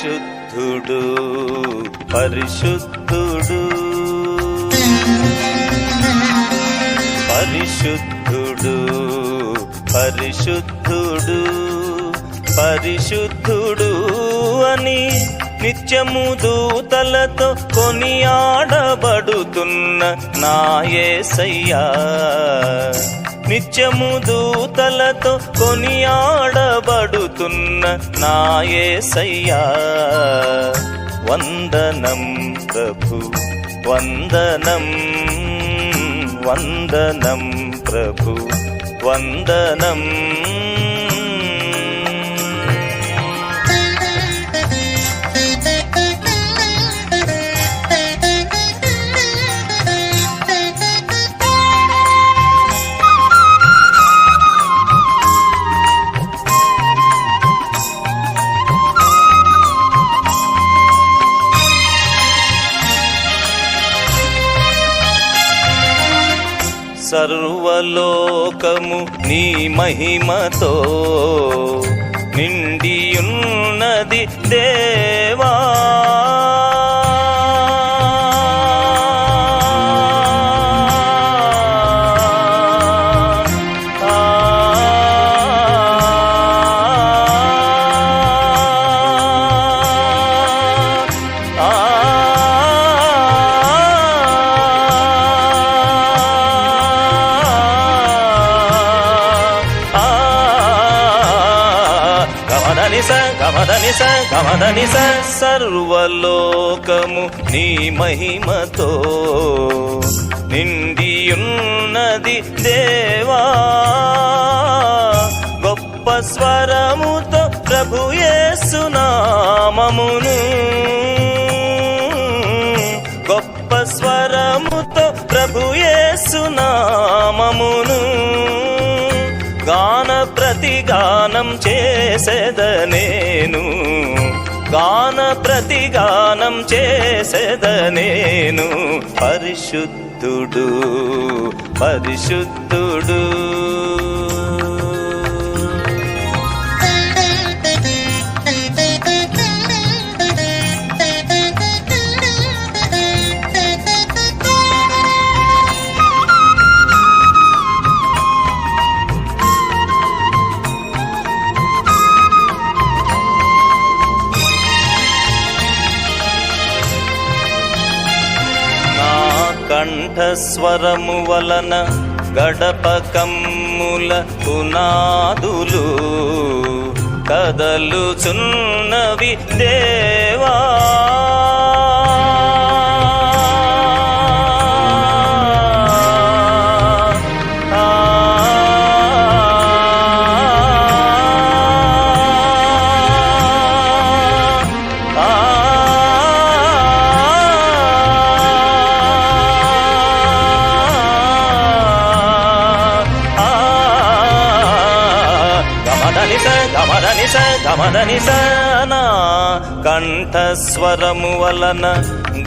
పరిశుద్ధుడు పరిశుద్ధుడు పరిశుద్ధుడు పరిశుద్ధుడు పరిశుద్ధుడు అని నిత్యము దూతలతో కొనియాడబడుతున్న నా యేసయ్యా, నిత్యము దూతలతో కొనియాడబడుతున్న నా యేసయ్యా. వందనం ప్రభు వందనం, వందనం ప్రభు వందనం. సర్వలోకము నీ మహిమతో నిండియున్నది దేవా, గమదనిస గమదనిస. సర్వలోకము నీ మహిమతో నిండియున్నది దేవా, గొప్ప స్వరముతో ప్రభు యేసు నామమును, గొప్ప స్వరముతో ప్రభు యేసు నామమును గాన ప్రతిగానం చేసేదనేను, గాన ప్రతిగానం చేసేదనేను. పరిశుద్ధుడు పరిశుద్ధుడు కంఠస్వరము వలన గడప కమ్ముల పునాదులు కదలుచున్నవి దేవా, గమదనిస. నా కంఠస్వరము వలన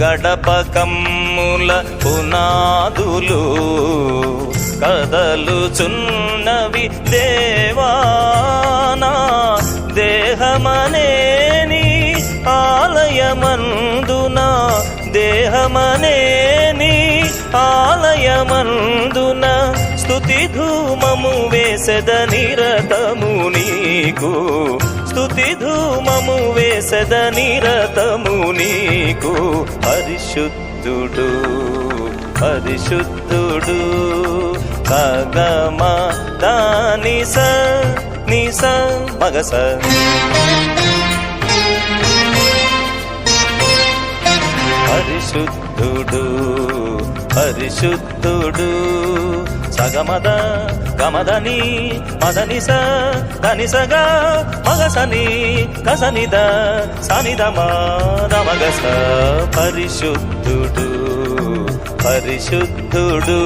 గడప కమ్ముల పునాదులు కదలుచున్నవి దేవా, నా దేహమనేని ఆలయమందున, దేహమనేని ఆలయమందున స్తుతి ధూమము వేసెద నిరతము నీకు, స్తుతి ధూమము వేసెద నిరతము నీకు. పరిశుద్ధుడు పరిశుద్ధుడు సగమ దానిస నిస మగస. పరిశుద్ధుడు పరిశుద్ధుడు సగమద గమదని మదనిస ధనిసగా మగసని కసనిద సనిదమ నమగస. పరిశుద్ధుడు పరిశుద్ధుడు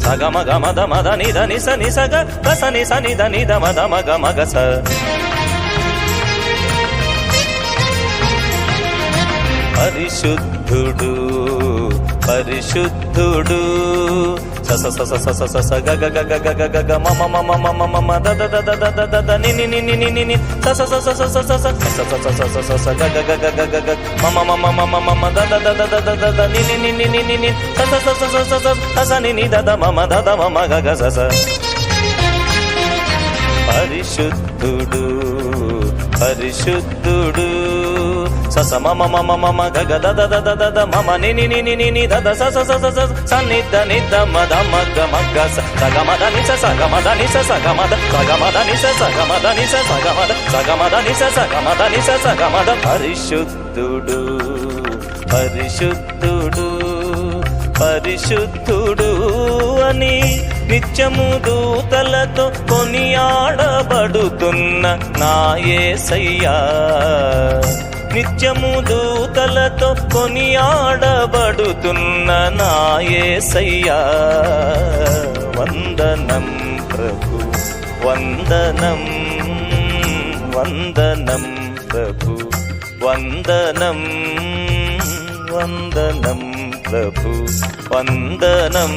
సగమ గమద మదని ధనిస నిసగ కసని సనిద నిద మద మగ మగస. పరిశుద్ధుడు పరిశుద్ధుడు స స స స స స గ గ గ గ గ గ గ మ మ మ మ మ మ మ the the the the the the the the ని ని ని ని ని ని ని స స స స స స స స స స స స స గ గ గ గ గ గ మ మ మ మ మ మ మ the the the the the the the ని ని ని ని ని ని ని స స స స స స స స ని ని ద ద మ మ ద ద మ మ గ గ స స పరిశుద్ధుడు పరిశుద్ధుడు సస మమ మమ మమ గగ దద దద దద మమ ని ని ని ని ని ని దద స స స స స సన్నిధ నిధ మద మగ మగ సగ మద ని స సగ మద ని స సగ మద సగ మద ని స సగ మద ని స సగ మద సగ మద ని స సగ మద ని స సగ మద పరిశుద్ధుడు పరిశుద్ధుడు పరిశుద్ధుడు అని నిత్యము దూతలతో కొనియాడబడుతున్న నా యేసయ్యా నిత్యము దూతలతో కొనియాడబడుతున్న నా యేసయ్యా వందనం ప్రభు వందనం వందనం ప్రభు వందనం వందనం ప్రభు వందనం